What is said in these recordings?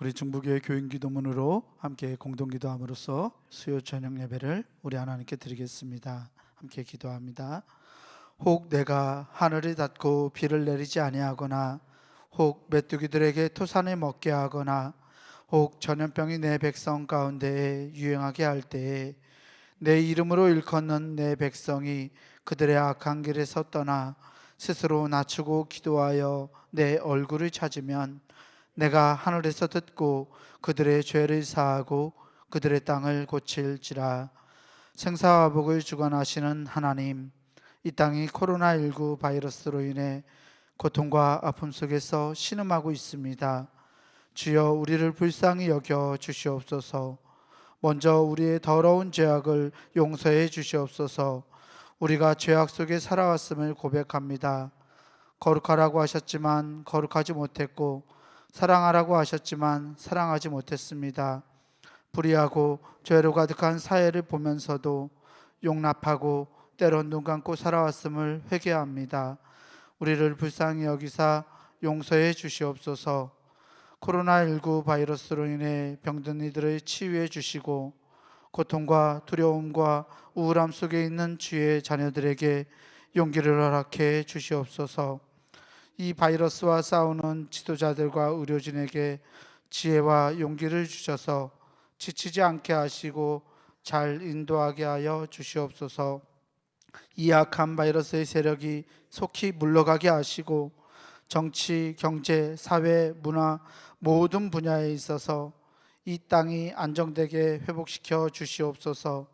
우리 중부교회 교인기도문으로 함께 공동기도함으로써 수요 저녁 예배를 우리 하나님께 드리겠습니다. 함께 기도합니다. 혹 내가 하늘이 닫고 비를 내리지 아니하거나 혹 메뚜기들에게 토산을 먹게 하거나 혹 전염병이 내 백성 가운데에 유행하게 할 때에 내 이름으로 일컫는 내 백성이 그들의 악한 길에서 떠나 스스로 낮추고 기도하여 내 얼굴을 찾으면 내가 하늘에서 듣고 그들의 죄를 사하고 그들의 땅을 고칠지라. 생사와 복을 주관하시는 하나님, 이 땅이 코로나19 바이러스로 인해 고통과 아픔 속에서 신음하고 있습니다. 주여, 우리를 불쌍히 여겨 주시옵소서. 먼저 우리의 더러운 죄악을 용서해 주시옵소서. 우리가 죄악 속에 살아왔음을 고백합니다. 거룩하라고 하셨지만 거룩하지 못했고, 사랑하라고 하셨지만 사랑하지 못했습니다. 불의하고 죄로 가득한 사회를 보면서도 용납하고 때론 눈 감고 살아왔음을 회개합니다. 우리를 불쌍히 여기사 용서해 주시옵소서. 코로나19 바이러스로 인해 병든 이들을 치유해 주시고 고통과 두려움과 우울함 속에 있는 주의 자녀들에게 용기를 허락해 주시옵소서. 이 바이러스와 싸우는 지도자들과 의료진에게 지혜와 용기를 주셔서 지치지 않게 하시고 잘 인도하게 하여 주시옵소서. 이 악한 바이러스의 세력이 속히 물러가게 하시고 정치, 경제, 사회, 문화 모든 분야에 있어서 이 땅이 안정되게 회복시켜 주시옵소서.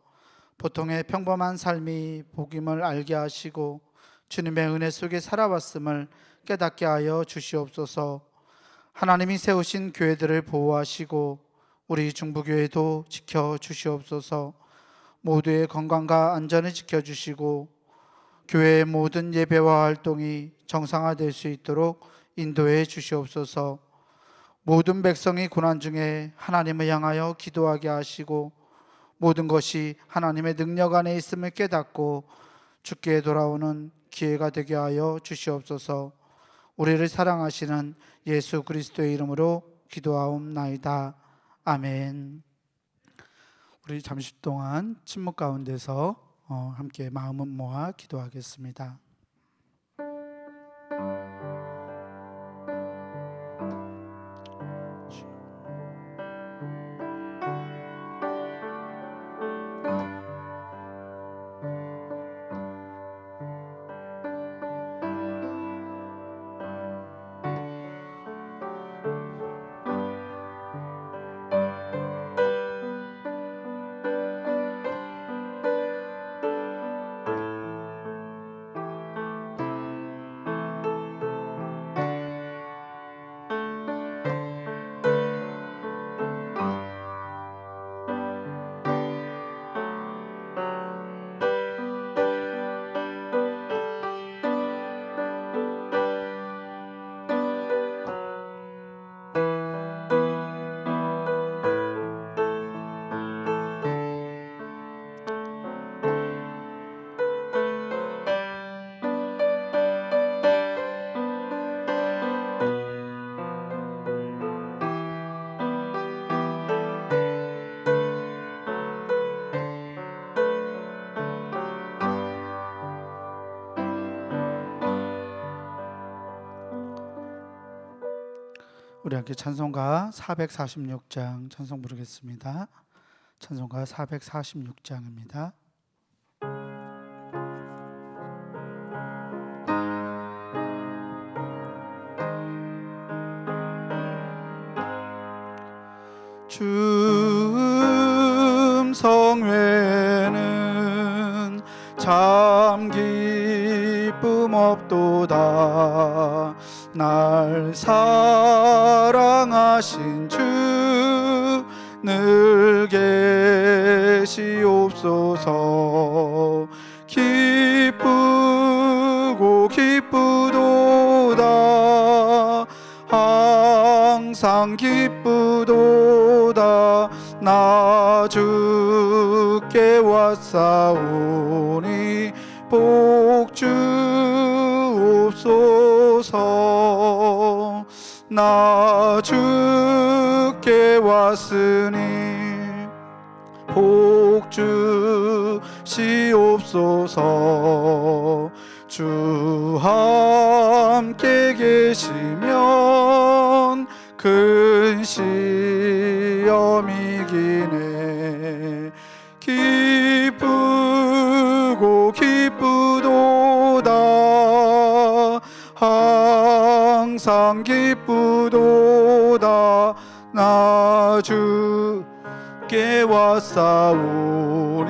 보통의 평범한 삶이 복임을 알게 하시고 주님의 은혜 속에 살아왔음을 깨닫게 하여 주시옵소서. 하나님이 세우신 교회들을 보호하시고 우리 중부교회도 지켜주시옵소서. 모두의 건강과 안전을 지켜주시고 교회의 모든 예배와 활동이 정상화될 수 있도록 인도해 주시옵소서. 모든 백성이 고난 중에 하나님을 향하여 기도하게 하시고 모든 것이 하나님의 능력 안에 있음을 깨닫고 주께 돌아오는 기회가 되게 하여 주시옵소서. 우리를 사랑하시는 예수 그리스도의 이름으로 기도하옵나이다. 아멘. 우리 잠시 동안 침묵 가운데서 함께 마음을 모아 기도하겠습니다. 우리 함께 찬송가 446장 찬송 부르겠습니다. 찬송가 446장입니다. 주 음성 외에는 참 기쁨 없도다. 날 사랑하신 주 늘 계시옵소서. 기쁘고 기쁘도다. 항상 기쁘도다. 나 주께 왔사오니 복 주옵소서. 나 주께 주께 왔으니 복 주시옵소서. 주 함께 계시면 큰 시험이기네. 기쁘고 기쁘도다. 항상 기쁘도다. 나 주께 왔사오니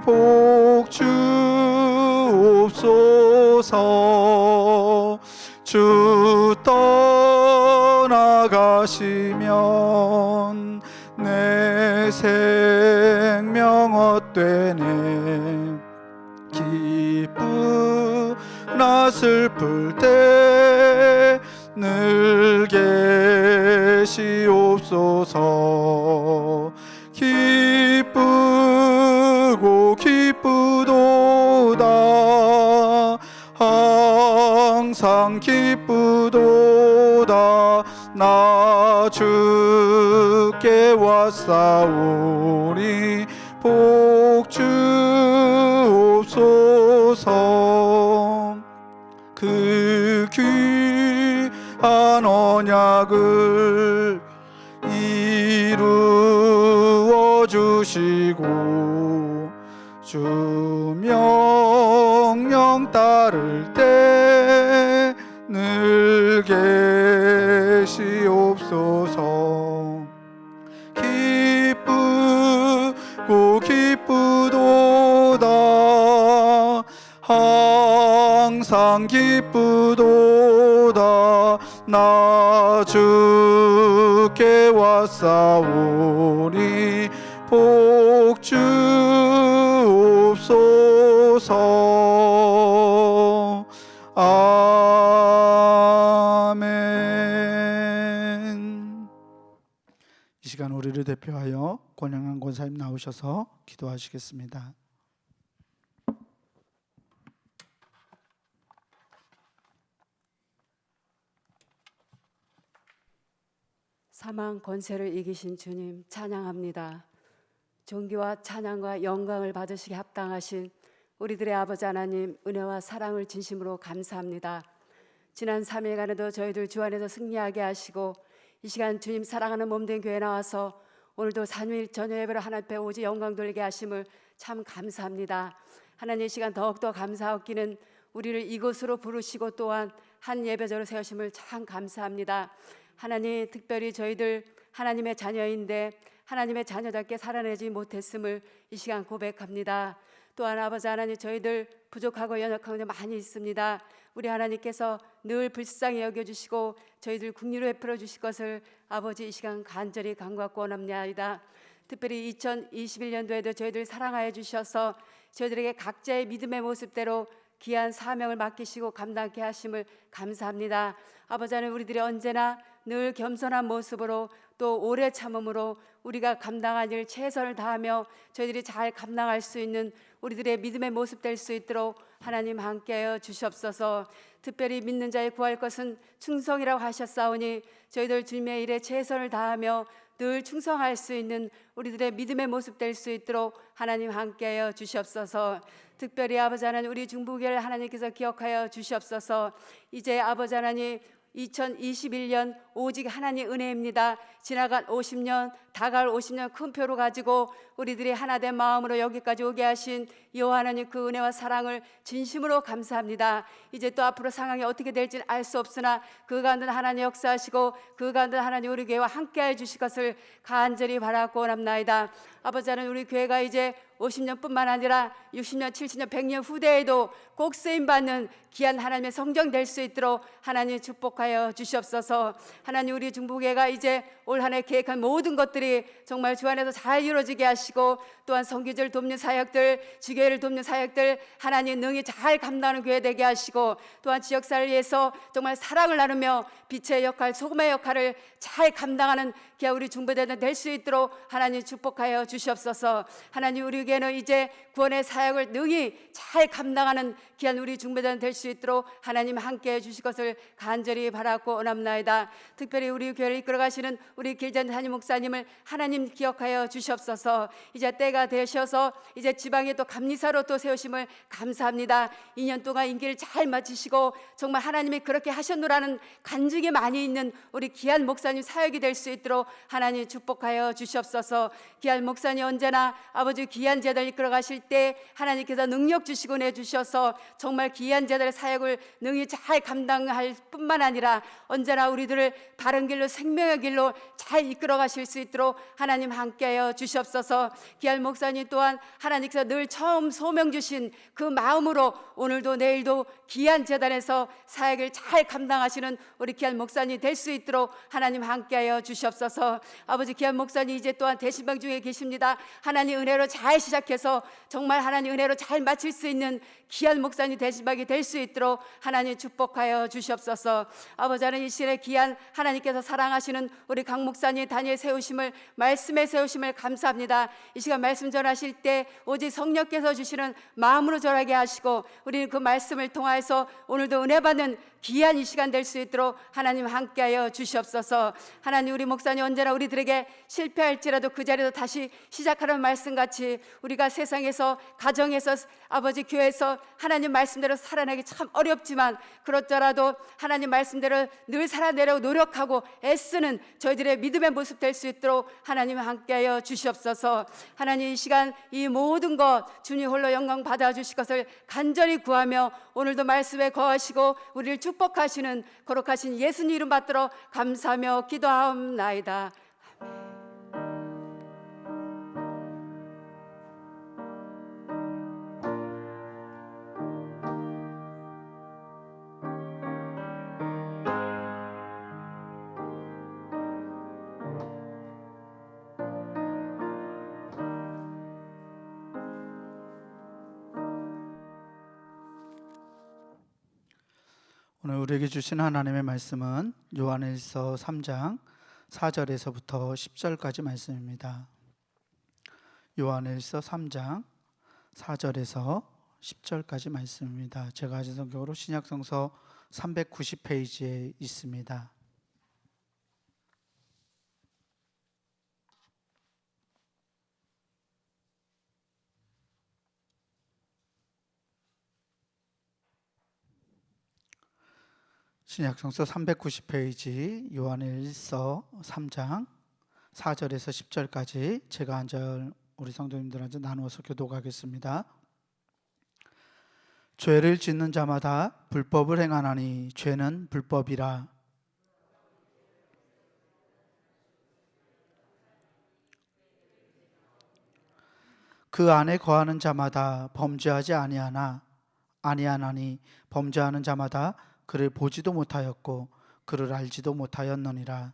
복 주옵소서. 주 떠나가시면 내 생명 헛되네. 기쁘나 슬플 때 늘 계시옵소서. 기쁘고 기쁘도다. 항상 기쁘도다. 나 주께 왔사오니 복 주옵소서. 그 귀한 언약을 이루어 주시고 주 명령 따를 때 늘 계시옵소서. 기쁘고 기쁘도다. 항상 기쁘도다. 나 주께 왔사오니 복 주옵소서. 아멘. 이 시간 우리를 대표하여 권영한 권사님 나오셔서 기도하시겠습니다. 사망 권세를 이기신 주님 찬양합니다. 존귀와 찬양과 영광을 받으시기 합당하신 우리들의 아버지 하나님, 은혜와 사랑을 진심으로 감사합니다. 지난 3일간에도 저희들 주 안에서 승리하게 하시고 이 시간 주님 사랑하는 몸된 교회 나와서 오늘도 삼일 저녁 예배로 하나님 앞에 오직 영광 돌리게 하심을 참 감사합니다. 하나님, 이 시간 더욱더 감사하기는 우리를 이곳으로 부르시고 또한 한 예배자로 세우심을 참 감사합니다. 하나님, 특별히 저희들 하나님의 자녀인데 하나님의 자녀답게 살아내지 못했음을 이 시간 고백합니다. 또한 아버지 하나님, 저희들 부족하고 연약한 점 많이 있습니다. 우리 하나님께서 늘 불쌍히 여겨주시고 저희들 국리로 베풀어 주실 것을 아버지 이 시간 간절히 간구하고 원합니다. 특별히 2021년도에도 저희들 사랑하여 주셔서 저희들에게 각자의 믿음의 모습대로 귀한 사명을 맡기시고 감당케 하심을 감사합니다. 아버지 하나님, 우리들이 언제나 늘 겸손한 모습으로 또 오래 참음으로 우리가 감당할 일 최선을 다하며 저희들이 잘 감당할 수 있는 우리들의 믿음의 모습 될 수 있도록 하나님 함께하여 주시옵소서. 특별히 믿는 자의 구할 것은 충성이라고 하셨사오니 저희들 주님의 일에 최선을 다하며 늘 충성할 수 있는 우리들의 믿음의 모습 될 수 있도록 하나님 함께하여 주시옵소서. 특별히 아버지 하나님, 우리 중부교회를 하나님께서 기억하여 주시옵소서. 이제 아버지 하나님, 2021년 오직 하나님 은혜입니다. 지나간 50년, 다가올 50년 큰 표로 가지고 우리들이 하나된 마음으로 여기까지 오게 하신 여호와 하나님, 그 은혜와 사랑을 진심으로 감사합니다. 이제 또 앞으로 상황이 어떻게 될지는 알 수 없으나 그 가운데 하나님 역사하시고 그 가운데 하나님 우리 교회와 함께해 주실 것을 간절히 바라고 원합나이다. 아버지 하나님, 우리 교회가 이제 50년뿐만 아니라 60년, 70년, 100년 후대에도 꼭 쓰임받는 귀한 하나님의 성경 될 수 있도록 하나님 축복하여 주시옵소서. 하나님, 우리 중부교회가 이제 올 한 해 계획한 모든 것들이 정말 주 안에서 잘 이루어지게 하시고 하시고 또한 선교제를 돕는 사역들, 주교회를 돕는 사역들 하나님 능히 잘 감당하는 교회 되게 하시고 또한 지역사를 위해서 정말 사랑을 나누며 빛의 역할, 소금의 역할을 잘 감당하는 귀한 우리 중보자들 될 수 있도록 하나님 축복하여 주시옵소서. 하나님 우리 교회는 이제 구원의 사역을 능히 잘 감당하는 귀한 우리 중보자들 될 수 있도록 하나님 함께해 주실 것을 간절히 바라고 원합나이다. 특별히 우리 교회를 이끌어가시는 우리 길전 담임 목사님을 하나님 기억하여 주시옵소서. 이제 때가 되셔서 이제 지방에 또 감리사로 또 세우심을 감사합니다. 2년 동안 임기를 잘 마치시고 정말 하나님이 그렇게 하셨노라는 간증이 많이 있는 우리 귀한 목사님 사역이 될 수 있도록 하나님 축복하여 주시옵소서. 귀한 목사님 언제나 아버지 귀한 제자들 이끌어 가실 때 하나님께서 능력 주시고 내주셔서 정말 귀한 제자들의 사역을 능히 잘 감당할 뿐만 아니라 언제나 우리들을 바른 길로 생명의 길로 잘 이끌어 가실 수 있도록 하나님 함께하여 주시옵소서. 귀한 목사님 또한 하나님께서 늘 처음 소명 주신 그 마음으로 오늘도 내일도 귀한 재단에서 사역을 잘 감당하시는 우리 귀한 목사님 될 수 있도록 하나님 함께하여 주시옵소서. 아버지 귀한 목사님 이제 또한 대신방 중에 계십니다. 하나님 은혜로 잘 시작해서 정말 하나님 은혜로 잘 마칠 수 있는 귀한 목사님 대신방이 될 수 있도록 하나님 축복하여 주시옵소서. 아버지 하나님 이 시간에 귀한 하나님께서 사랑하시는 우리 강 목사님 단위에 세우심을 말씀에 세우심을 감사합니다. 이 시간 말씀 전하실 때 오직 성령께서 주시는 마음으로 전하게 하시고 우리는 그 말씀을 통하여서 오늘도 은혜 받는 귀한 이 시간 될 수 있도록 하나님 함께하여 주시옵소서. 하나님 우리 목사님 언제나 우리들에게 실패할지라도 그 자리에서 다시 시작하는 말씀같이 우리가 세상에서 가정에서 아버지 교회에서 하나님 말씀대로 살아내기 참 어렵지만 그렇더라도 하나님 말씀대로 늘 살아내려고 노력하고 애쓰는 저희들의 믿음의 모습 될 수 있도록 하나님 함께하여 주시옵소서. 하나님 이 시간 이 모든 것 주님 홀로 영광 받아주실 것을 간절히 구하며 오늘도 말씀에 거하시고 우리를 축복하시는 거룩하신 예수님 이름 받들어 감사하며 기도하옵나이다. 오늘 우리에게 주신 하나님의 말씀은 요한일서 3장 4절에서부터 10절까지 말씀입니다. 요한일서 3장 4절에서 10절까지 말씀입니다. 제가 가진 성경으로 신약성서 390페이지에 있습니다. 신약성서 390페이지 요한일서 3장 4절에서 10절까지 제가 한 절 우리 성도님들한테 나누어서 교독하겠습니다. 죄를 짓는 자마다 불법을 행하나니 죄는 불법이라. 그 안에 거하는 자마다 범죄하지 아니하나니 범죄하는 자마다 그를 보지도 못하였고 그를 알지도 못하였느니라.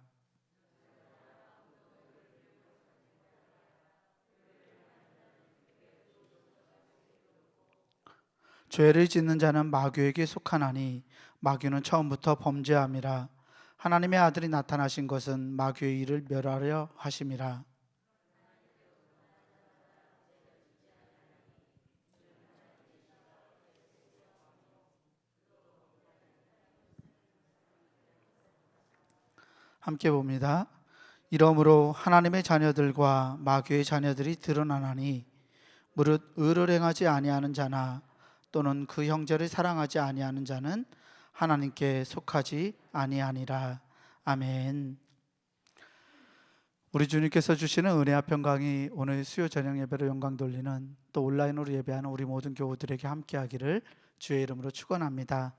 죄를 짓는 자는 마귀에게 속하나니 마귀는 처음부터 범죄함이라. 하나님의 아들이 나타나신 것은 마귀의 일을 멸하려 하심이라. 함께 봅니다. 이러므로 하나님의 자녀들과 마귀의 자녀들이 드러나나니 무릇 의를 행하지 아니하는 자나 또는 그 형제를 사랑하지 아니하는 자는 하나님께 속하지 아니하니라. 아멘. 우리 주님께서 주시는 은혜와 평강이 오늘 수요 저녁 예배로 영광 돌리는 또 온라인으로 예배하는 우리 모든 교우들에게 함께하기를 주의 이름으로 축원합니다.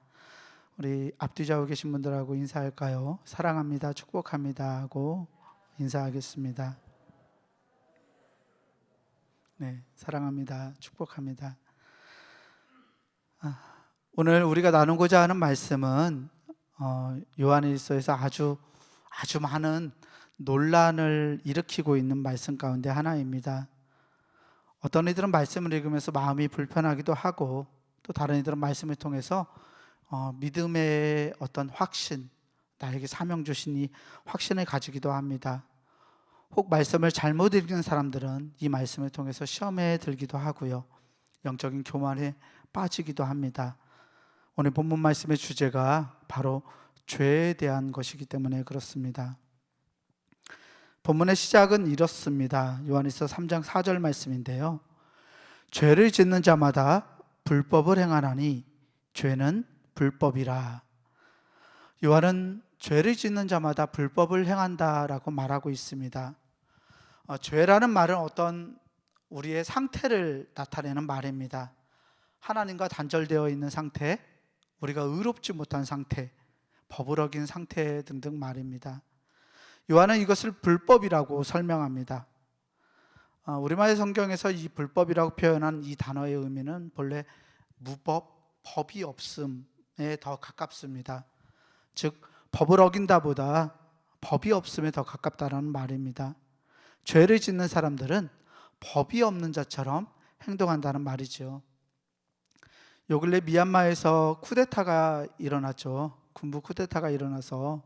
우리 앞뒤 좌우 계신 분들하고 인사할까요? 사랑합니다, 축복합니다 하고 인사하겠습니다. 네, 사랑합니다, 축복합니다. 오늘 우리가 나누고자 하는 말씀은 요한일서에서 아주 많은 논란을 일으키고 있는 말씀 가운데 하나입니다. 어떤 이들은 말씀을 읽으면서 마음이 불편하기도 하고, 또 다른 이들은 말씀을 통해서 믿음의 어떤 확신, 나에게 사명 주시니 확신을 가지기도 합니다. 혹 말씀을 잘못 읽는 사람들은 이 말씀을 통해서 시험에 들기도 하고요, 영적인 교만에 빠지기도 합니다. 오늘 본문 말씀의 주제가 바로 죄에 대한 것이기 때문에 그렇습니다. 본문의 시작은 이렇습니다. 요한일서 3장 4절 말씀인데요, 죄를 짓는 자마다 불법을 행하나니 죄는 불법이라. 요한은 죄를 짓는 자마다 불법을 행한다라고 말하고 있습니다. 죄라는 말은 어떤 우리의 상태를 나타내는 말입니다. 하나님과 단절되어 있는 상태, 우리가 의롭지 못한 상태, 법을 어긴 상태 등등 말입니다. 요한은 이것을 불법이라고 설명합니다. 우리말 성경에서 이 불법이라고 표현한 이 단어의 의미는 본래 무법, 법이 없음에 더 가깝습니다. 즉 법을 어긴다보다 법이 없음에 더 가깝다는 말입니다. 죄를 짓는 사람들은 법이 없는 자처럼 행동한다는 말이죠. 요 근래 미얀마에서 쿠데타가 일어났죠. 군부 쿠데타가 일어나서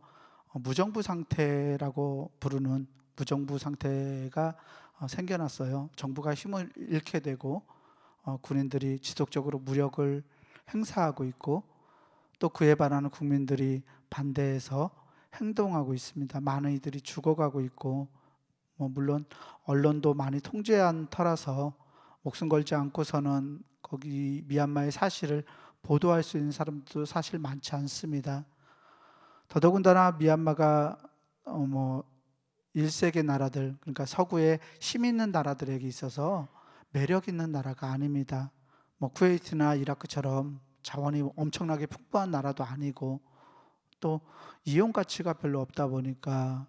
무정부 상태라고 부르는 무정부 상태가 생겨났어요. 정부가 힘을 잃게 되고 군인들이 지속적으로 무력을 행사하고 있고, 또 그에 반하는 국민들이 반대해서 행동하고 있습니다. 많은 이들이 죽어가고 있고, 물론 언론도 많이 통제한 터라서 목숨 걸지 않고서는 거기 미얀마의 사실을 보도할 수 있는 사람도 사실 많지 않습니다. 더더군다나 미얀마가 1세계 나라들, 그러니까 서구의 힘 있는 나라들에게 있어서 매력 있는 나라가 아닙니다. 쿠웨이트나 이라크처럼 자원이 엄청나게 풍부한 나라도 아니고, 또 이용 가치가 별로 없다 보니까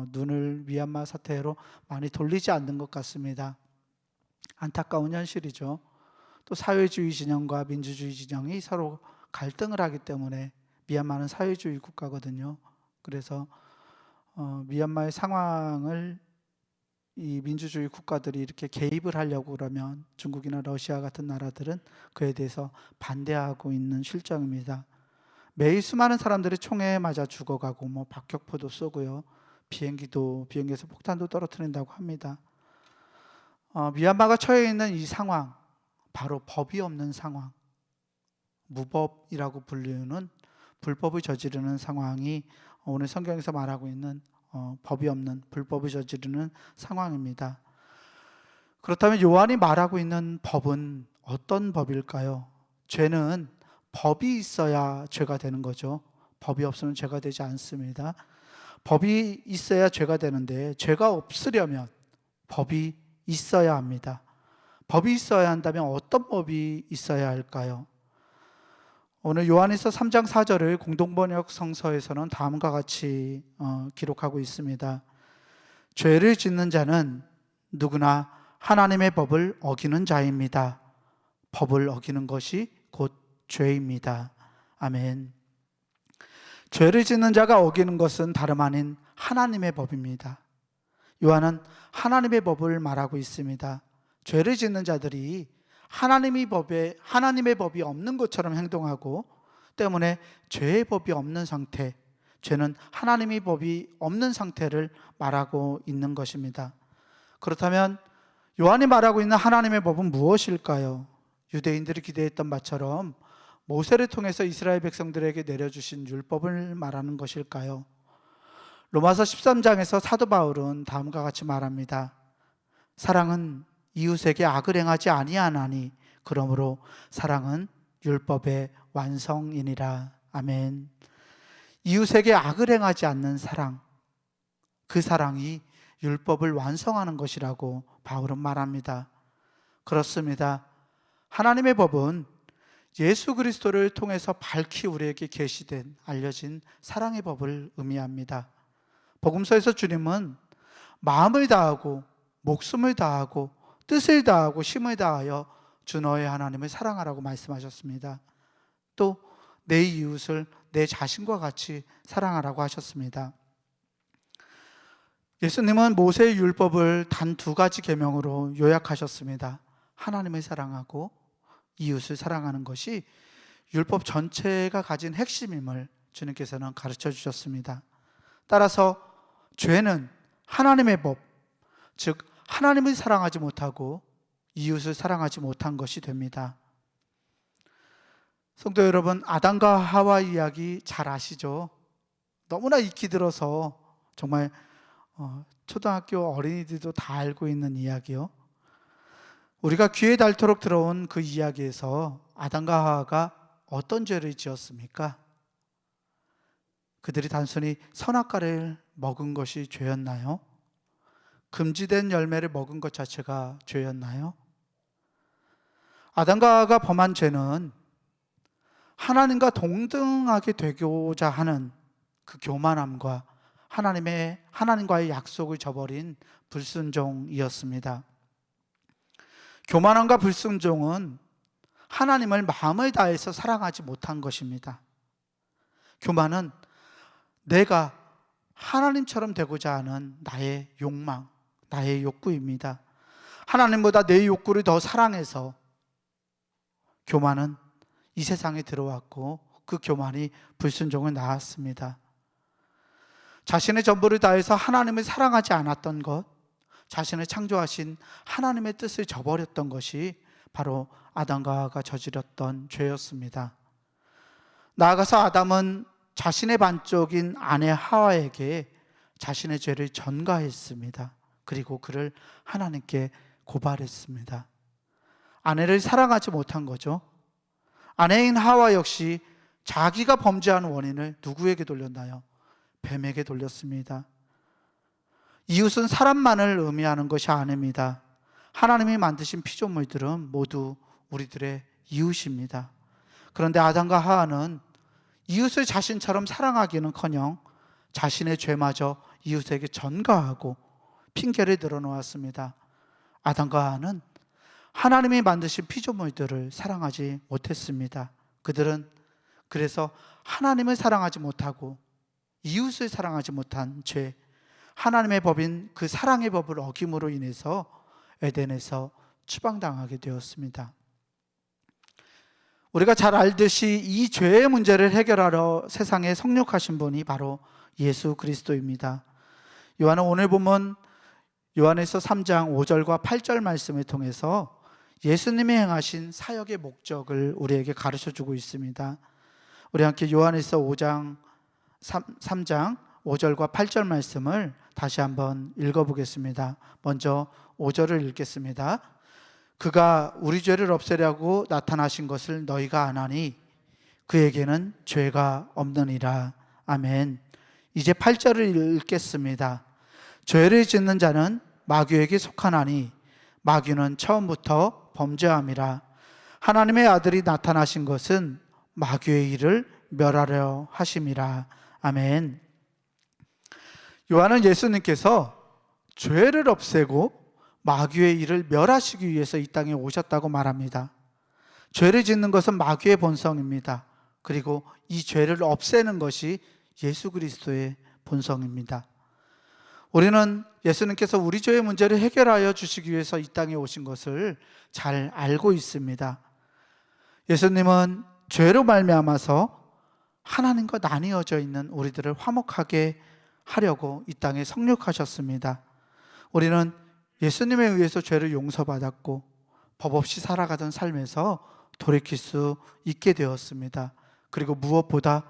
눈을 미얀마 사태로 많이 돌리지 않는 것 같습니다. 안타까운 현실이죠. 또 사회주의 진영과 민주주의 진영이 서로 갈등을 하기 때문에, 미얀마는 사회주의 국가거든요. 그래서 미얀마의 상황을 이 민주주의 국가들이 이렇게 개입을 하려고 그러면 중국이나 러시아 같은 나라들은 그에 대해서 반대하고 있는 실정입니다. 매일 수많은 사람들이 총에 맞아 죽어가고, 박격포도 쏘고요, 비행기에서 폭탄도 떨어뜨린다고 합니다. 미얀마가 처해 있는 이 상황, 바로 법이 없는 상황, 무법이라고 불리는 불법을 저지르는 상황이 오늘 성경에서 말하고 있는 법이 없는 불법을 저지르는 상황입니다. 그렇다면 요한이 말하고 있는 법은 어떤 법일까요? 죄는 법이 있어야 죄가 되는 거죠. 법이 없으면 죄가 되지 않습니다. 법이 있어야 죄가 되는데, 죄가 없으려면 법이 있어야 합니다. 법이 있어야 한다면 어떤 법이 있어야 할까요? 오늘 요한일서 3장 4절을 공동번역 성서에서는 다음과 같이 기록하고 있습니다. 죄를 짓는 자는 누구나 하나님의 법을 어기는 자입니다. 법을 어기는 것이 곧 죄입니다. 아멘. 죄를 짓는 자가 어기는 것은 다름 아닌 하나님의 법입니다. 요한은 하나님의 법을 말하고 있습니다. 죄를 짓는 자들이 하나님의 법이 없는 것처럼 행동하고, 때문에 죄의 법이 없는 상태, 죄는 하나님의 법이 없는 상태를 말하고 있는 것입니다. 그렇다면 요한이 말하고 있는 하나님의 법은 무엇일까요? 유대인들이 기대했던 바처럼 모세를 통해서 이스라엘 백성들에게 내려주신 율법을 말하는 것일까요? 로마서 13장에서 사도 바울은 다음과 같이 말합니다. 사랑은 이웃에게 악을 행하지 아니하나니 그러므로 사랑은 율법의 완성이니라. 아멘. 이웃에게 악을 행하지 않는 사랑, 그 사랑이 율법을 완성하는 것이라고 바울은 말합니다. 그렇습니다. 하나님의 법은 예수 그리스도를 통해서 밝히 우리에게 계시된, 알려진 사랑의 법을 의미합니다. 복음서에서 주님은 마음을 다하고 목숨을 다하고 뜻을 다하고 힘을 다하여 주 너의 하나님을 사랑하라고 말씀하셨습니다. 또 내 이웃을 내 자신과 같이 사랑하라고 하셨습니다. 예수님은 모세의 율법을 단 두 가지 계명으로 요약하셨습니다. 하나님을 사랑하고 이웃을 사랑하는 것이 율법 전체가 가진 핵심임을 주님께서는 가르쳐 주셨습니다. 따라서 죄는 하나님의 법, 즉 하나님을 사랑하지 못하고 이웃을 사랑하지 못한 것이 됩니다. 성도 여러분, 아담과 하와 이야기 잘 아시죠? 너무나 익히 들어서 정말 초등학교 어린이들도 다 알고 있는 이야기요. 우리가 귀에 닳도록 들어온 그 이야기에서 아담과 하와가 어떤 죄를 지었습니까? 그들이 단순히 선악과를 먹은 것이 죄였나요? 금지된 열매를 먹은 것 자체가 죄였나요? 아담과 하와가 범한 죄는 하나님과 동등하게 되고자 하는 그 교만함과 하나님과의 약속을 저버린 불순종이었습니다. 교만함과 불순종은 하나님을 마음을 다해서 사랑하지 못한 것입니다. 교만은 내가 하나님처럼 되고자 하는 나의 욕망, 나의 욕구입니다. 하나님보다 내 욕구를 더 사랑해서 교만은 이 세상에 들어왔고 그 교만이 불순종을 낳았습니다. 자신의 전부를 다해서 하나님을 사랑하지 않았던 것, 자신을 창조하신 하나님의 뜻을 저버렸던 것이 바로 아담과 하와가 저질렀던 죄였습니다. 나아가서 아담은 자신의 반쪽인 아내 하와에게 자신의 죄를 전가했습니다. 그리고 그를 하나님께 고발했습니다. 아내를 사랑하지 못한 거죠. 아내인 하와 역시 자기가 범죄한 원인을 누구에게 돌렸나요? 뱀에게 돌렸습니다. 이웃은 사람만을 의미하는 것이 아닙니다. 하나님이 만드신 피조물들은 모두 우리들의 이웃입니다. 그런데 아담과 하와는 이웃을 자신처럼 사랑하기는커녕 자신의 죄마저 이웃에게 전가하고 핑계를 늘어놓았습니다. 아담과 하와는 하나님이 만드신 피조물들을 사랑하지 못했습니다. 그들은 그래서 하나님을 사랑하지 못하고 이웃을 사랑하지 못한 죄, 하나님의 법인 그 사랑의 법을 어김으로 인해서 에덴에서 추방당하게 되었습니다. 우리가 잘 알듯이 이 죄의 문제를 해결하러 세상에 성육하신 분이 바로 예수 그리스도입니다. 요한은 오늘 보면 요한에서 3장 5절과 8절 말씀을 통해서 예수님이 행하신 사역의 목적을 우리에게 가르쳐주고 있습니다. 우리 함께 요한에서 3장 5절과 8절 말씀을 다시 한번 읽어보겠습니다. 먼저 5절을 읽겠습니다. 그가 우리 죄를 없애려고 나타나신 것을 너희가 아나니 그에게는 죄가 없느니라. 아멘. 이제 8절을 읽겠습니다. 죄를 짓는 자는 마귀에게 속하나니 마귀는 처음부터 범죄함이라. 하나님의 아들이 나타나신 것은 마귀의 일을 멸하려 하심이라. 아멘. 요한은 예수님께서 죄를 없애고 마귀의 일을 멸하시기 위해서 이 땅에 오셨다고 말합니다. 죄를 짓는 것은 마귀의 본성입니다. 그리고 이 죄를 없애는 것이 예수 그리스도의 본성입니다. 우리는 예수님께서 우리 죄의 문제를 해결하여 주시기 위해서 이 땅에 오신 것을 잘 알고 있습니다. 예수님은 죄로 말미암아서 하나님과 나뉘어져 있는 우리들을 화목하게 하려고 이 땅에 성육하셨습니다. 우리는 예수님에 의해서 죄를 용서받았고 법 없이 살아가던 삶에서 돌이킬 수 있게 되었습니다. 그리고 무엇보다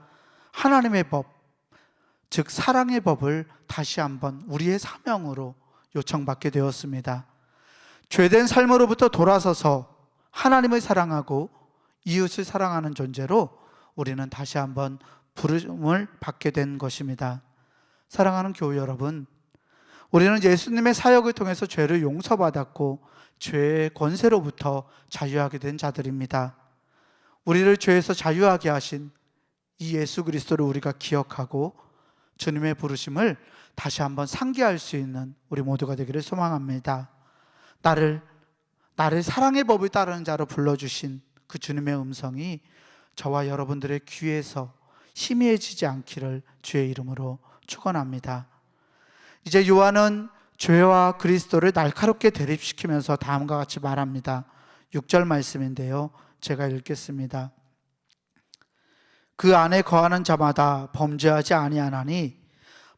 하나님의 법, 즉 사랑의 법을 다시 한번 우리의 사명으로 요청받게 되었습니다. 죄된 삶으로부터 돌아서서 하나님을 사랑하고 이웃을 사랑하는 존재로 우리는 다시 한번 부름을 받게 된 것입니다. 사랑하는 교회 여러분, 우리는 예수님의 사역을 통해서 죄를 용서받았고 죄의 권세로부터 자유하게 된 자들입니다. 우리를 죄에서 자유하게 하신 이 예수 그리스도를 우리가 기억하고 주님의 부르심을 다시 한번 상기할 수 있는 우리 모두가 되기를 소망합니다. 나를 사랑의 법을 따르는 자로 불러주신 그 주님의 음성이 저와 여러분들의 귀에서 희미해지지 않기를 주의 이름으로 축원합니다. 이제 요한은 죄와 그리스도를 날카롭게 대립시키면서 다음과 같이 말합니다. 6절 말씀인데요, 제가 읽겠습니다. 그 안에 거하는 자마다 범죄하지 아니하나니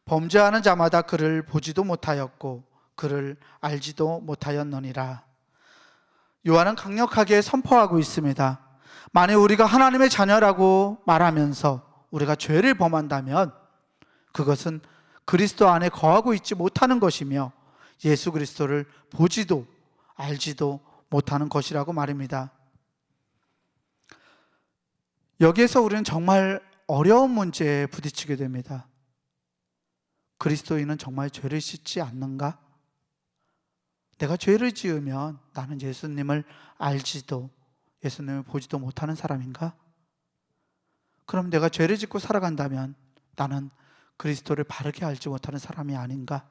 범죄하는 자마다 그를 보지도 못하였고 그를 알지도 못하였느니라. 요한은 강력하게 선포하고 있습니다. 만약 우리가 하나님의 자녀라고 말하면서 우리가 죄를 범한다면 그것은 그리스도 안에 거하고 있지 못하는 것이며 예수 그리스도를 보지도 알지도 못하는 것이라고 말입니다. 여기에서 우리는 정말 어려운 문제에 부딪히게 됩니다. 그리스도인은 정말 죄를 씻지 않는가? 내가 죄를 지으면 나는 예수님을 알지도 예수님을 보지도 못하는 사람인가? 그럼 내가 죄를 짓고 살아간다면 나는 그리스도를 바르게 알지 못하는 사람이 아닌가?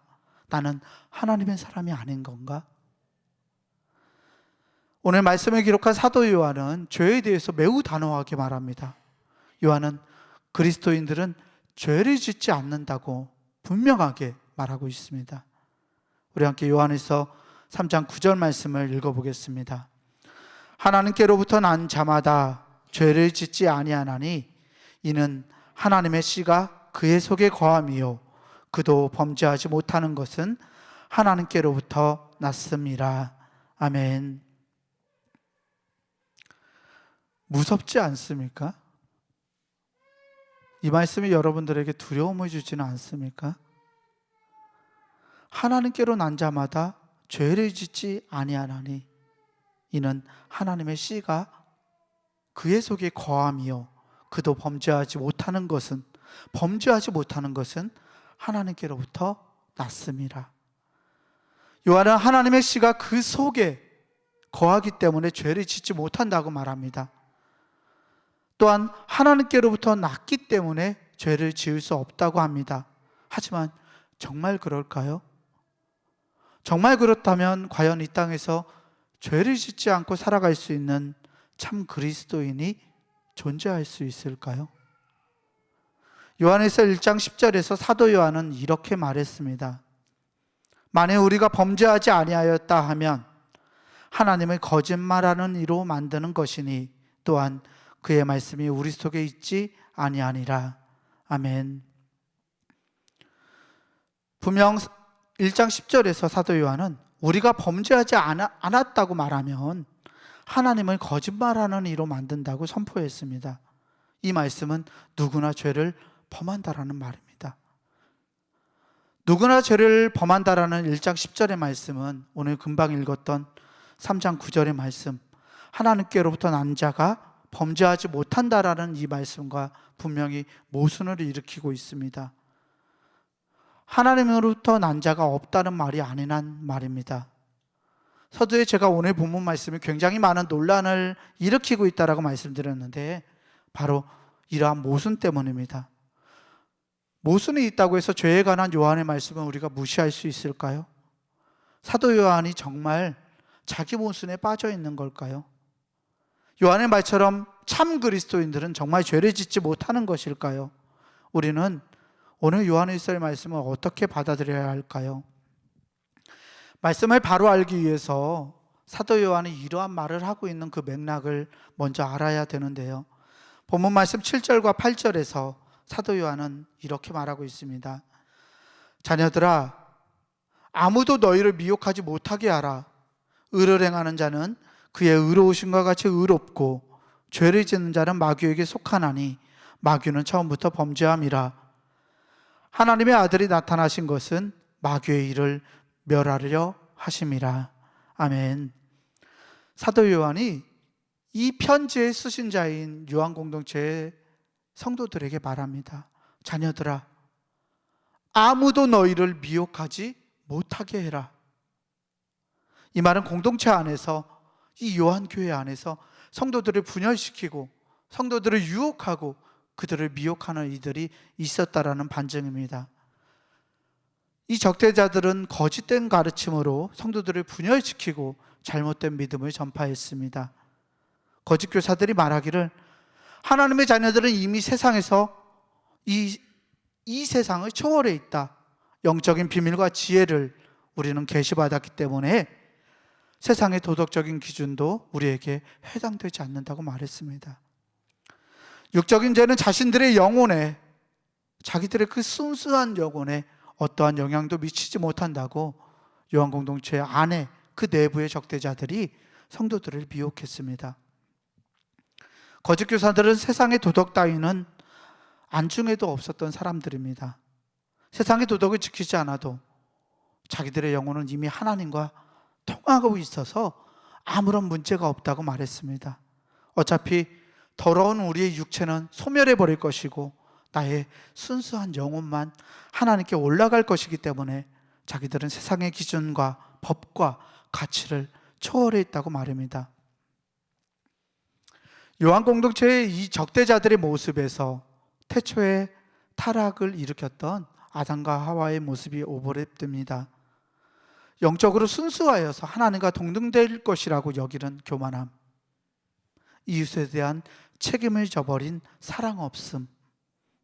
나는 하나님의 사람이 아닌 건가? 오늘 말씀을 기록한 사도 요한은 죄에 대해서 매우 단호하게 말합니다. 요한은 그리스도인들은 죄를 짓지 않는다고 분명하게 말하고 있습니다. 우리 함께 요한에서 3장 9절 말씀을 읽어보겠습니다. 하나님께로부터 난 자마다 죄를 짓지 아니하나니 이는 하나님의 씨가 그의 속에 거함이요 그도 범죄하지 못하는 것은 하나님께로부터 났음이라. 아멘. 무섭지 않습니까? 이 말씀이 여러분들에게 두려움을 주지는 않습니까? 하나님께로 난 자마다 죄를 짓지 아니하나니 이는 하나님의 씨가 그의 속에 거함이요 그도 범죄하지 못하는 것은 하나님께로부터 났음이라. 요한은 하나님의 씨가 그 속에 거하기 때문에 죄를 짓지 못한다고 말합니다. 또한 하나님께로부터 났기 때문에 죄를 지을 수 없다고 합니다. 하지만 정말 그럴까요? 정말 그렇다면 과연 이 땅에서 죄를 짓지 않고 살아갈 수 있는 참 그리스도인이 존재할 수 있을까요? 요한에서 1장 10절에서 사도 요한은 이렇게 말했습니다. 만일 우리가 범죄하지 아니하였다 하면 하나님을 거짓말하는 이로 만드는 것이니 또한 그의 말씀이 우리 속에 있지 아니하니라. 아멘. 분명 1장 10절에서 사도 요한은 우리가 범죄하지 않았다고 말하면 하나님을 거짓말하는 이로 만든다고 선포했습니다. 이 말씀은 누구나 죄를 범한다라는 말입니다. 누구나 죄를 범한다라는 1장 10절의 말씀은 오늘 금방 읽었던 3장 9절의 말씀, 하나님께로부터 난 자가 범죄하지 못한다라는 이 말씀과 분명히 모순을 일으키고 있습니다. 하나님으로부터 난 자가 없다는 말이 아니란 말입니다. 서두에 제가 오늘 본문 말씀이 굉장히 많은 논란을 일으키고 있다라고 말씀드렸는데 바로 이러한 모순 때문입니다. 모순이 있다고 해서 죄에 관한 요한의 말씀은 우리가 무시할 수 있을까요? 사도 요한이 정말 자기 모순에 빠져 있는 걸까요? 요한의 말처럼 참 그리스도인들은 정말 죄를 짓지 못하는 것일까요? 우리는 오늘 요한의 말씀을 어떻게 받아들여야 할까요? 말씀을 바로 알기 위해서 사도 요한이 이러한 말을 하고 있는 그 맥락을 먼저 알아야 되는데요. 본문 말씀 7절과 8절에서 사도 요한은 이렇게 말하고 있습니다. 자녀들아, 아무도 너희를 미혹하지 못하게 하라. 의를 행하는 자는 그의 의로우심과 같이 의롭고 죄를 짓는 자는 마귀에게 속하나니 마귀는 처음부터 범죄함이라. 하나님의 아들이 나타나신 것은 마귀의 일을 멸하려 하심이라. 아멘. 사도 요한이 이 편지의 수신자인 요한 공동체의 성도들에게 말합니다. 자녀들아, 아무도 너희를 미혹하지 못하게 해라. 이 말은 공동체 안에서, 이 요한교회 안에서 성도들을 분열시키고 성도들을 유혹하고 그들을 미혹하는 이들이 있었다라는 반증입니다. 이 적대자들은 거짓된 가르침으로 성도들을 분열시키고 잘못된 믿음을 전파했습니다. 거짓 교사들이 말하기를 하나님의 자녀들은 이미 세상에서 이 세상을 초월해 있다. 영적인 비밀과 지혜를 우리는 계시받았기 때문에 세상의 도덕적인 기준도 우리에게 해당되지 않는다고 말했습니다. 육적인 죄는 자신들의 영혼에, 자기들의 그 순수한 영혼에 어떠한 영향도 미치지 못한다고 요한 공동체 안에 그 내부의 적대자들이 성도들을 미혹했습니다. 거짓 교사들은 세상의 도덕 따위는 안중에도 없었던 사람들입니다. 세상의 도덕을 지키지 않아도 자기들의 영혼은 이미 하나님과 통하고 있어서 아무런 문제가 없다고 말했습니다. 어차피 더러운 우리의 육체는 소멸해 버릴 것이고 나의 순수한 영혼만 하나님께 올라갈 것이기 때문에 자기들은 세상의 기준과 법과 가치를 초월해 있다고 말합니다. 요한 공동체의 이 적대자들의 모습에서 태초에 타락을 일으켰던 아담과 하와의 모습이 오버랩됩니다. 영적으로 순수하여서 하나님과 동등될 것이라고 여기는 교만함, 이웃에 대한 책임을 저버린 사랑 없음,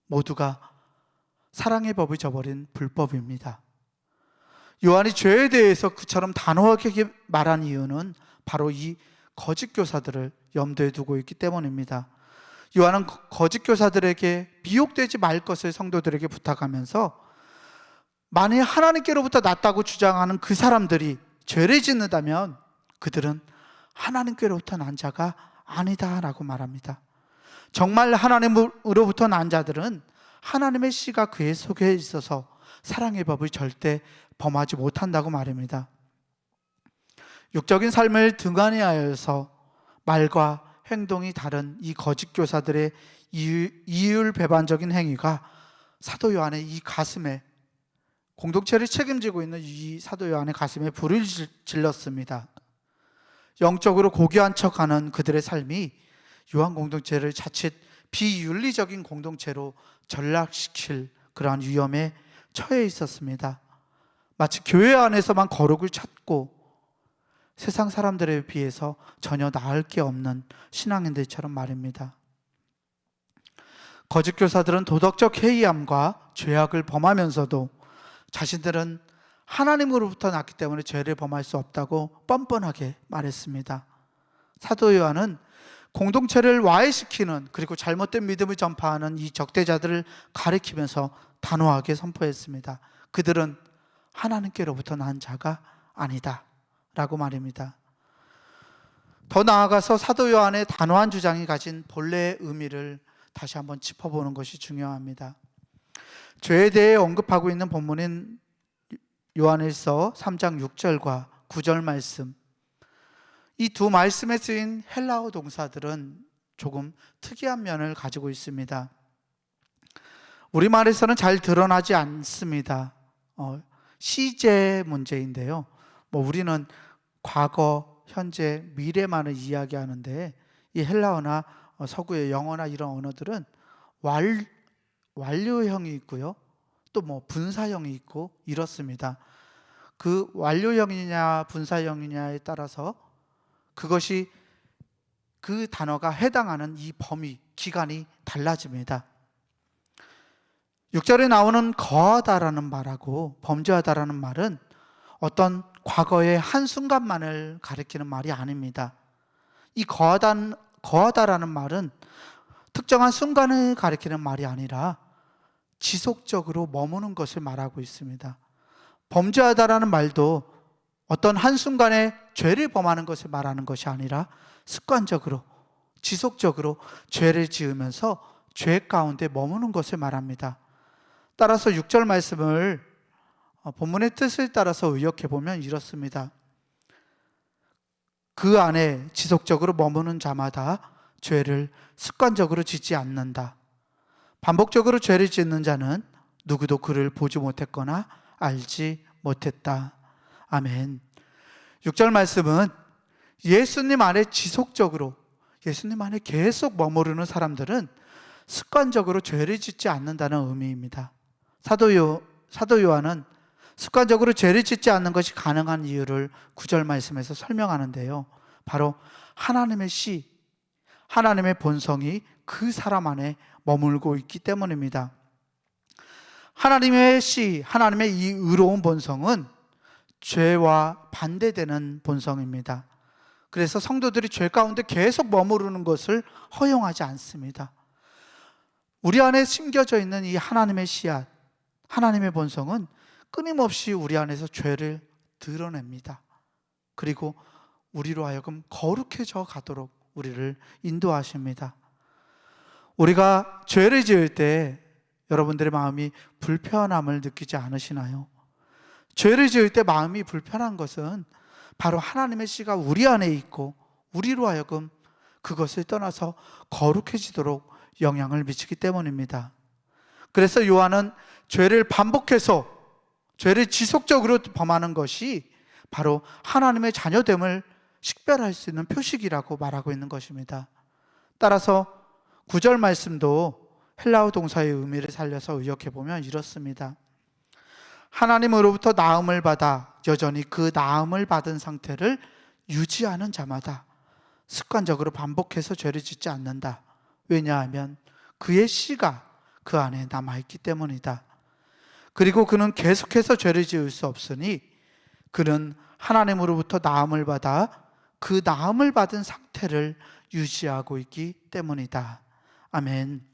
모두가 사랑의 법을 저버린 불법입니다. 요한이 죄에 대해서 그처럼 단호하게 말한 이유는 바로 이 거짓 교사들을 염두에 두고 있기 때문입니다. 요한은 거짓 교사들에게 미혹되지 말 것을 성도들에게 부탁하면서 만일 하나님께로부터 났다고 주장하는 그 사람들이 죄를 짓는다면 그들은 하나님께로부터 난 자가 아니다라고 말합니다. 정말 하나님으로부터 난 자들은 하나님의 씨가 그의 속에 있어서 사랑의 법을 절대 범하지 못한다고 말합니다. 육적인 삶을 등한히하여서 말과 행동이 다른 이 거짓 교사들의 이율배반적인 행위가 사도 요한의 이 가슴에, 공동체를 책임지고 있는 이 사도 요한의 가슴에 불을 질렀습니다. 영적으로 고귀한 척하는 그들의 삶이 요한 공동체를 자칫 비윤리적인 공동체로 전락시킬 그러한 위험에 처해 있었습니다. 마치 교회 안에서만 거룩을 찾고 세상 사람들에 비해서 전혀 나을 게 없는 신앙인들처럼 말입니다. 거짓 교사들은 도덕적 해이함과 죄악을 범하면서도 자신들은 하나님으로부터 났기 때문에 죄를 범할 수 없다고 뻔뻔하게 말했습니다. 사도 요한은 공동체를 와해시키는, 그리고 잘못된 믿음을 전파하는 이 적대자들을 가리키면서 단호하게 선포했습니다. 그들은 하나님께로부터 난 자가 아니다 라고 말입니다. 더 나아가서 사도 요한의 단호한 주장이 가진 본래의 의미를 다시 한번 짚어보는 것이 중요합니다. 죄에 대해 언급하고 있는 본문인 요한일서 3장 6절과 9절 말씀, 이 두 말씀에 쓰인 헬라어 동사들은 조금 특이한 면을 가지고 있습니다. 우리말에서는 잘 드러나지 않습니다. 시제 문제인데요. 우리는 과거, 현재, 미래만을 이야기하는데 이 헬라어나 서구의 영어나 이런 언어들은 완료형이 있고요, 또 분사형이 있고 이렇습니다. 그 완료형이냐 분사형이냐에 따라서 그것이 그 단어가 해당하는 이 범위, 기간이 달라집니다. 6절에 나오는 거하다라는 말하고 범죄하다라는 말은 어떤 과거의 한순간만을 가리키는 말이 아닙니다. 이 거하다라는 말은 특정한 순간을 가리키는 말이 아니라 지속적으로 머무는 것을 말하고 있습니다. 범죄하다라는 말도 어떤 한순간에 죄를 범하는 것을 말하는 것이 아니라 습관적으로, 지속적으로 죄를 지으면서 죄 가운데 머무는 것을 말합니다. 따라서 6절 말씀을 본문의 뜻을 따라서 의역해 보면 이렇습니다. 그 안에 지속적으로 머무는 자마다 죄를 습관적으로 짓지 않는다. 반복적으로 죄를 짓는 자는 누구도 그를 보지 못했거나 알지 못했다. 아멘. 6절 말씀은 예수님 안에 지속적으로, 예수님 안에 계속 머무르는 사람들은 습관적으로 죄를 짓지 않는다는 의미입니다. 사도 요한은 습관적으로 죄를 짓지 않는 것이 가능한 이유를 9절 말씀에서 설명하는데요, 바로 하나님의 씨, 하나님의 본성이 그 사람 안에 머물고 있기 때문입니다. 하나님의 씨, 하나님의 이 의로운 본성은 죄와 반대되는 본성입니다. 그래서 성도들이 죄 가운데 계속 머무르는 것을 허용하지 않습니다. 우리 안에 심겨져 있는 이 하나님의 씨앗, 하나님의 본성은 끊임없이 우리 안에서 죄를 드러냅니다. 그리고 우리로 하여금 거룩해져 가도록 우리를 인도하십니다. 우리가 죄를 지을 때 여러분들의 마음이 불편함을 느끼지 않으시나요? 죄를 지을 때 마음이 불편한 것은 바로 하나님의 씨가 우리 안에 있고 우리로 하여금 그것을 떠나서 거룩해지도록 영향을 미치기 때문입니다. 그래서 요한은 죄를 반복해서 죄를 지속적으로 범하는 것이 바로 하나님의 자녀됨을 식별할 수 있는 표식이라고 말하고 있는 것입니다. 따라서 9절 말씀도 헬라어 동사의 의미를 살려서 의역해 보면 이렇습니다. 하나님으로부터 나음을 받아 여전히 그 나음을 받은 상태를 유지하는 자마다 습관적으로 반복해서 죄를 짓지 않는다. 왜냐하면 그의 씨가 그 안에 남아있기 때문이다. 그리고 그는 계속해서 죄를 지을 수 없으니 그는 하나님으로부터 나음을 받아 그 나음을 받은 상태를 유지하고 있기 때문이다. 아멘.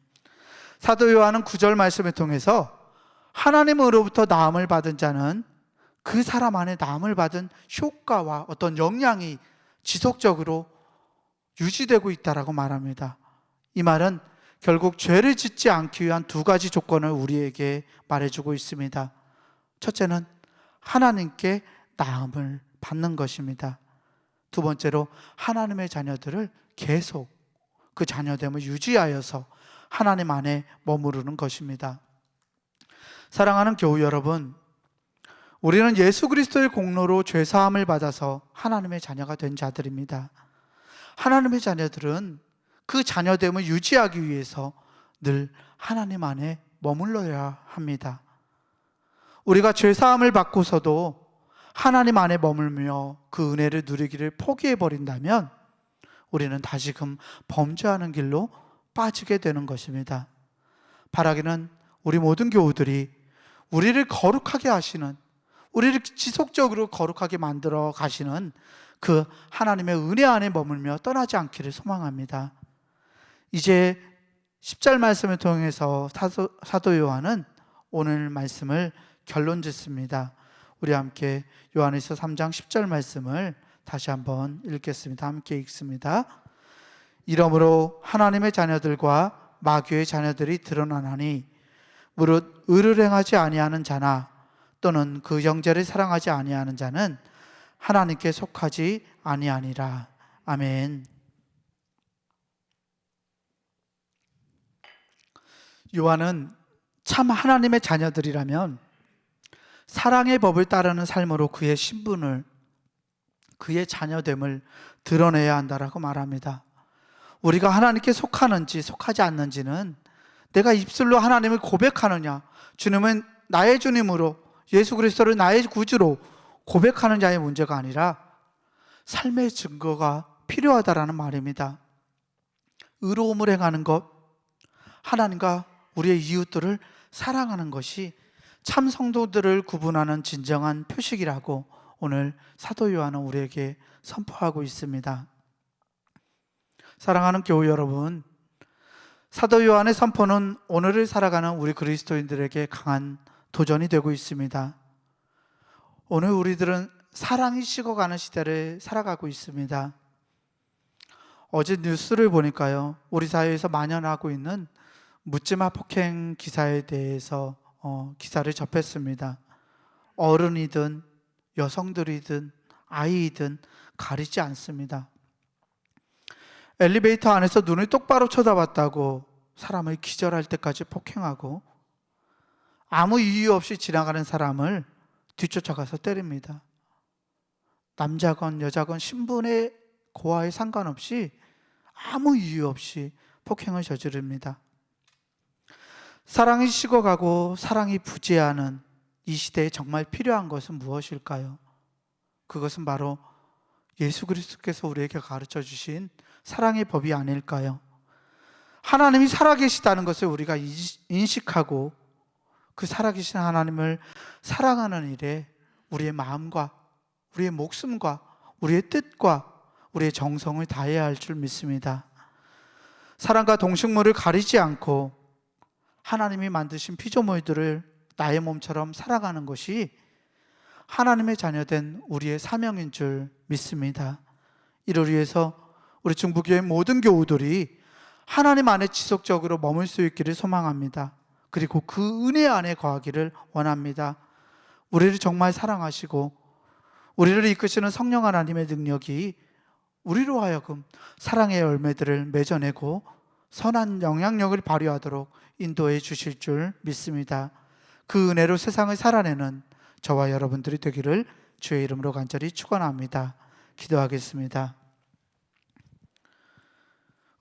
사도 요한은 9절 말씀을 통해서 하나님으로부터 나음을 받은 자는 그 사람 안에 나음을 받은 효과와 어떤 영향이 지속적으로 유지되고 있다라고 말합니다. 이 말은 결국 죄를 짓지 않기 위한 두 가지 조건을 우리에게 말해주고 있습니다. 첫째는 하나님께 나음을 받는 것입니다. 두 번째로 하나님의 자녀들을 계속 그 자녀됨을 유지하여서 하나님 안에 머무르는 것입니다. 사랑하는 교우 여러분, 우리는 예수 그리스도의 공로로 죄사함을 받아서 하나님의 자녀가 된 자들입니다. 하나님의 자녀들은 그 자녀됨을 유지하기 위해서 늘 하나님 안에 머물러야 합니다. 우리가 죄사함을 받고서도 하나님 안에 머물며 그 은혜를 누리기를 포기해버린다면 우리는 다시금 범죄하는 길로 빠지게 되는 것입니다. 바라기는 우리 모든 교우들이 우리를 거룩하게 하시는, 우리를 지속적으로 거룩하게 만들어 가시는 그 하나님의 은혜 안에 머물며 떠나지 않기를 소망합니다. 이제 10절 말씀을 통해서 사도 요한은 오늘 말씀을 결론 짓습니다. 우리 함께 요한일서 3장 10절 말씀을 다시 한번 읽겠습니다. 함께 읽습니다. 이러므로 하나님의 자녀들과 마귀의 자녀들이 드러나나니 무릇 의를 행하지 아니하는 자나 또는 그 형제를 사랑하지 아니하는 자는 하나님께 속하지 아니하니라. 아멘. 요한은 참 하나님의 자녀들이라면 사랑의 법을 따르는 삶으로 그의 신분을, 그의 자녀됨을 드러내야 한다라고 말합니다. 우리가 하나님께 속하는지 속하지 않는지는 내가 입술로 하나님을 고백하느냐, 주님은 나의 주님으로, 예수 그리스도를 나의 구주로 고백하는 자의 문제가 아니라 삶의 증거가 필요하다라는 말입니다. 의로움을 행하는 것, 하나님과 우리의 이웃들을 사랑하는 것이 참 성도들을 구분하는 진정한 표식이라고 오늘 사도 요한은 우리에게 선포하고 있습니다. 사랑하는 교우 여러분, 사도 요한의 선포는 오늘을 살아가는 우리 그리스도인들에게 강한 도전이 되고 있습니다. 오늘 우리들은 사랑이 식어가는 시대를 살아가고 있습니다. 어제 뉴스를 보니까요, 우리 사회에서 만연하고 있는 묻지마 폭행 기사에 대해서 기사를 접했습니다. 어른이든 여성들이든 아이이든 가리지 않습니다. 엘리베이터 안에서 눈을 똑바로 쳐다봤다고 사람을 기절할 때까지 폭행하고 아무 이유 없이 지나가는 사람을 뒤쫓아가서 때립니다. 남자건 여자건 신분의 고하에 상관없이 아무 이유 없이 폭행을 저지릅니다. 사랑이 식어가고 사랑이 부재하는 이 시대에 정말 필요한 것은 무엇일까요? 그것은 바로 예수 그리스도께서 우리에게 가르쳐 주신 사랑의 법이 아닐까요? 하나님이 살아계시다는 것을 우리가 인식하고 그 살아계신 하나님을 사랑하는 일에 우리의 마음과 우리의 목숨과 우리의 뜻과 우리의 정성을 다해야 할 줄 믿습니다. 사랑과 동식물을 가리지 않고 하나님이 만드신 피조물들을 나의 몸처럼 살아가는 것이 하나님의 자녀된 우리의 사명인 줄 믿습니다. 이를 위해서 우리 중부교회 모든 교우들이 하나님 안에 지속적으로 머물 수 있기를 소망합니다. 그리고 그 은혜 안에 거하기를 원합니다. 우리를 정말 사랑하시고 우리를 이끄시는 성령 하나님의 능력이 우리로 하여금 사랑의 열매들을 맺어내고 선한 영향력을 발휘하도록 인도해 주실 줄 믿습니다. 그 은혜로 세상을 살아내는 저와 여러분들이 되기를 주의 이름으로 간절히 축원합니다. 기도하겠습니다.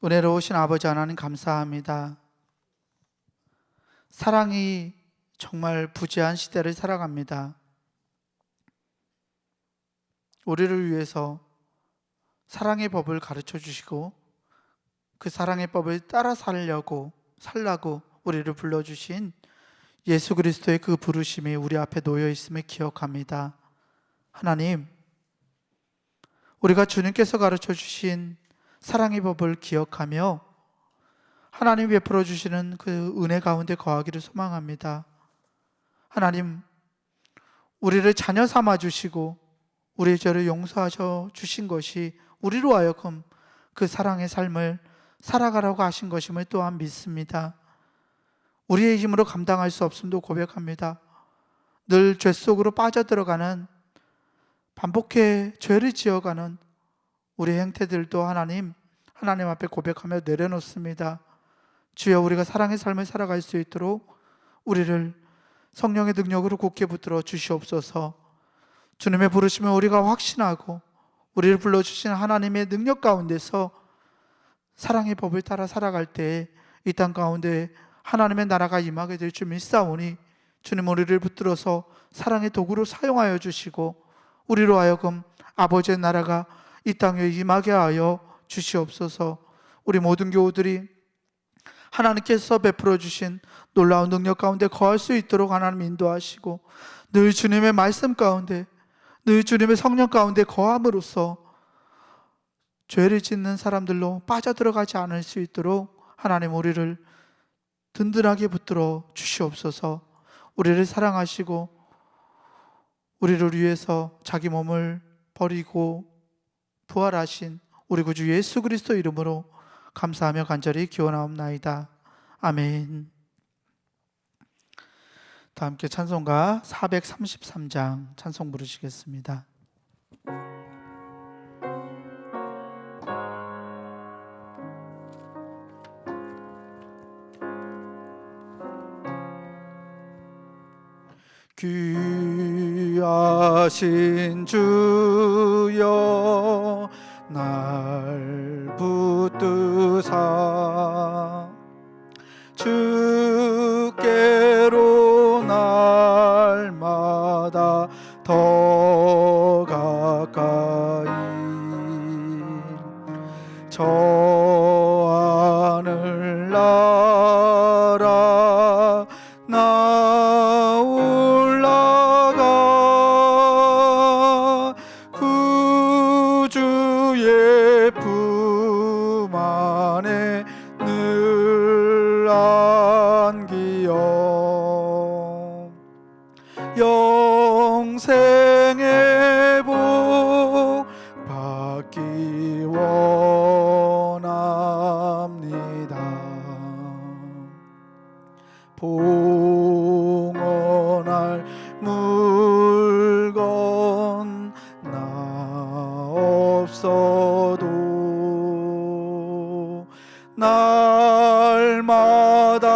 은혜로우신 아버지 하나님 감사합니다. 사랑이 정말 부재한 시대를 살아갑니다. 우리를 위해서 사랑의 법을 가르쳐 주시고 그 사랑의 법을 따라 살라고 우리를 불러주신 예수 그리스도의 그 부르심이 우리 앞에 놓여 있음을 기억합니다. 하나님, 우리가 주님께서 가르쳐 주신 사랑의 법을 기억하며 하나님 베풀어 주시는 그 은혜 가운데 거하기를 소망합니다. 하나님, 우리를 자녀 삼아 주시고 우리의 죄를 용서하셔 주신 것이 우리로 하여금 그 사랑의 삶을 살아가라고 하신 것임을 또한 믿습니다. 우리의 힘으로 감당할 수 없음도 고백합니다. 늘 죄 속으로 빠져들어가는, 반복해 죄를 지어가는 우리의 행태들도 하나님 앞에 고백하며 내려놓습니다. 주여, 우리가 사랑의 삶을 살아갈 수 있도록 우리를 성령의 능력으로 굳게 붙들어 주시옵소서. 주님의 부르심을 우리가 확신하고 우리를 불러주신 하나님의 능력 가운데서 사랑의 법을 따라 살아갈 때에 이 땅 가운데 하나님의 나라가 임하게 될 줄 믿사오니 주님, 우리를 붙들어서 사랑의 도구로 사용하여 주시고 우리로 하여금 아버지의 나라가 이 땅에 임하게 하여 주시옵소서. 우리 모든 교우들이 하나님께서 베풀어 주신 놀라운 능력 가운데 거할 수 있도록 하나님 인도하시고 늘 주님의 말씀 가운데, 늘 주님의 성령 가운데 거함으로써 죄를 짓는 사람들로 빠져들어가지 않을 수 있도록 하나님 우리를 든든하게 붙들어 주시옵소서. 우리를 사랑하시고 우리를 위해서 자기 몸을 버리고 부활하신 우리 구주 예수 그리스도 이름으로 감사하며 간절히 기원하옵나이다. 아멘. 다 함께 찬송가 433장 찬송 부르시겠습니다. 귀하신 주여 날 붙드사 주께로 날마다 더 가까이 저 하늘 나라 나 올라가 구주의 품 안에 늘 안기어 영생의 복 받기 원합니다. 봉헌할 물건 나 없어도 날마다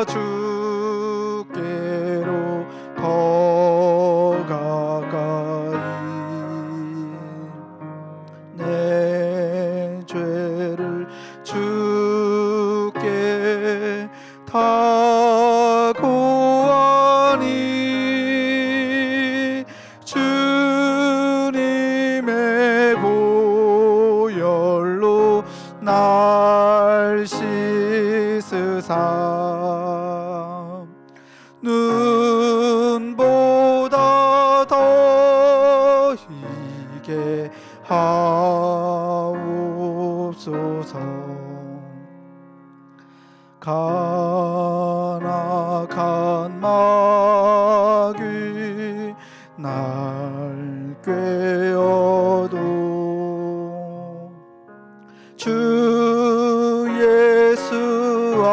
주께로 더 가까이 내 죄를 주께 다 고하니 주님의 보혈로 날 씻으사 하옵소서. 간악한 마귀 날 꾀어도 주 예수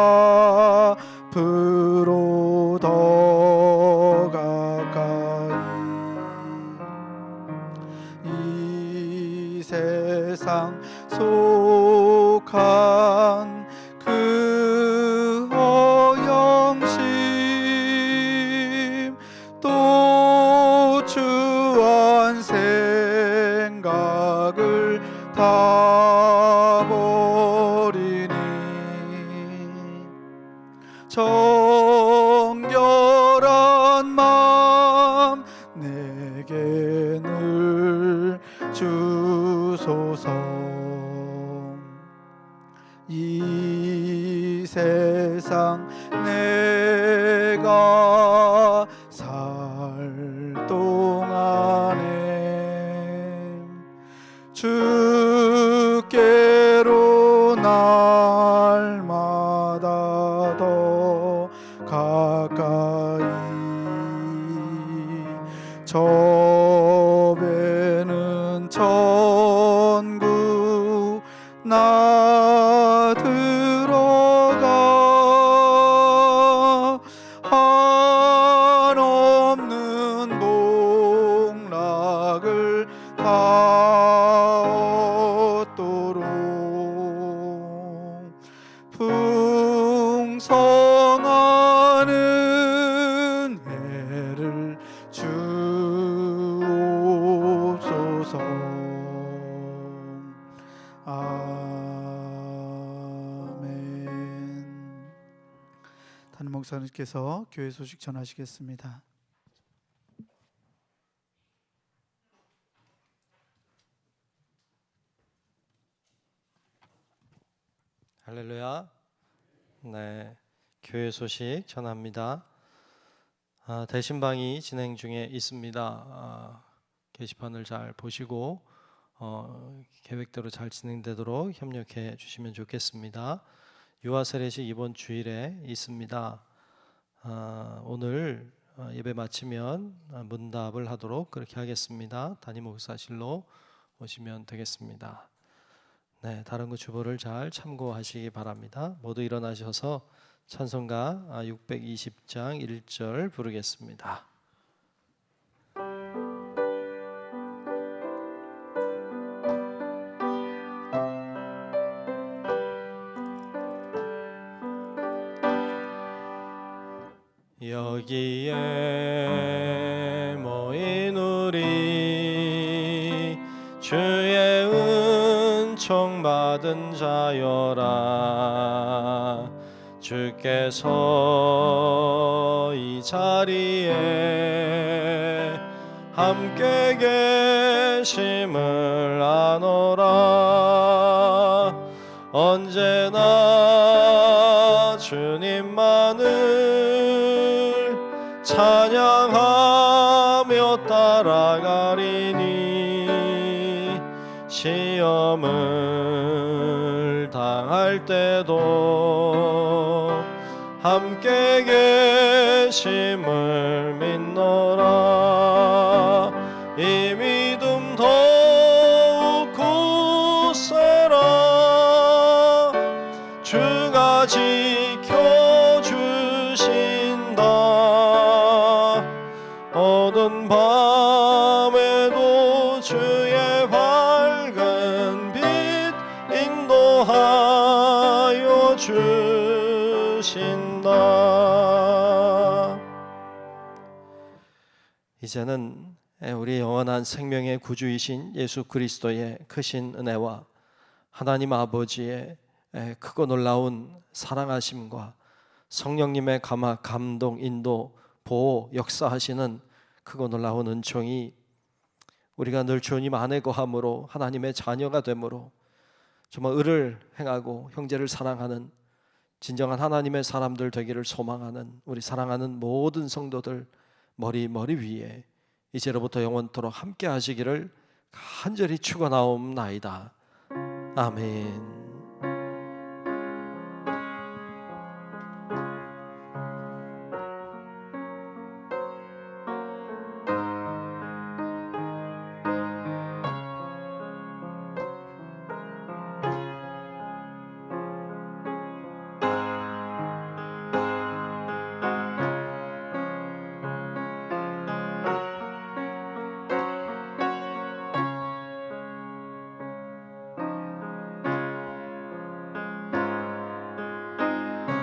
앞으로 더 가까이 이 세상 속한 그 허영심 또 주한 생각을 다 버리니 정결한 마음 내게 늘 주소서. 이 세상 내가 살 동안에 주께로 날마다 더 가까이 저 배는 천국 나 들어가 한없는 복락을 다 얻도록 풍성한 은혜를 주옵소서. 아멘. 담임 목사님께서 교회 소식 전하시겠습니다. 할렐루야. 네, 교회 소식 전합니다. 대신방이 진행 중에 있습니다. 게시판을 잘 보시고 계획대로 잘 진행되도록 협력해 주시면 좋겠습니다. 유아 세례식 이번 주일에 있습니다. 오늘 예배 마치면 문답을 하도록 그렇게 하겠습니다. 담임 목사실로 오시면 되겠습니다. 네, 다른 거 주보를 잘 참고하시기 바랍니다. 모두 일어나셔서 찬송가 620장 1절 부르겠습니다. 여기에 모인 우리 주의 은총 받은 자여라. 주께서 이 자리에 함께 계심을 아노라. 언제나 주님만을 찬양하며 따라가리니 시험을 당할 때도 함께 계심을 믿노라. 이 믿음 더욱 굳세라. 주가 지켜주신다. 어두운 밤에도 주의 밝은 빛 인도하여 주신다. 이제는 우리 영원한 생명의 구주이신 예수 그리스도의 크신 은혜와 하나님 아버지의 크고 놀라운 사랑하심과 성령님의 감동, 인도, 보호, 역사하시는 크고 놀라운 은총이 우리가 늘 주님 안에 거함으로 하나님의 자녀가 되므로 정말 의를 행하고 형제를 사랑하는 진정한 하나님의 사람들 되기를 소망하는 우리 사랑하는 모든 성도들 머리 위에 이제로부터 영원토록 함께 하시기를 간절히 축원하옵나이다. 아멘.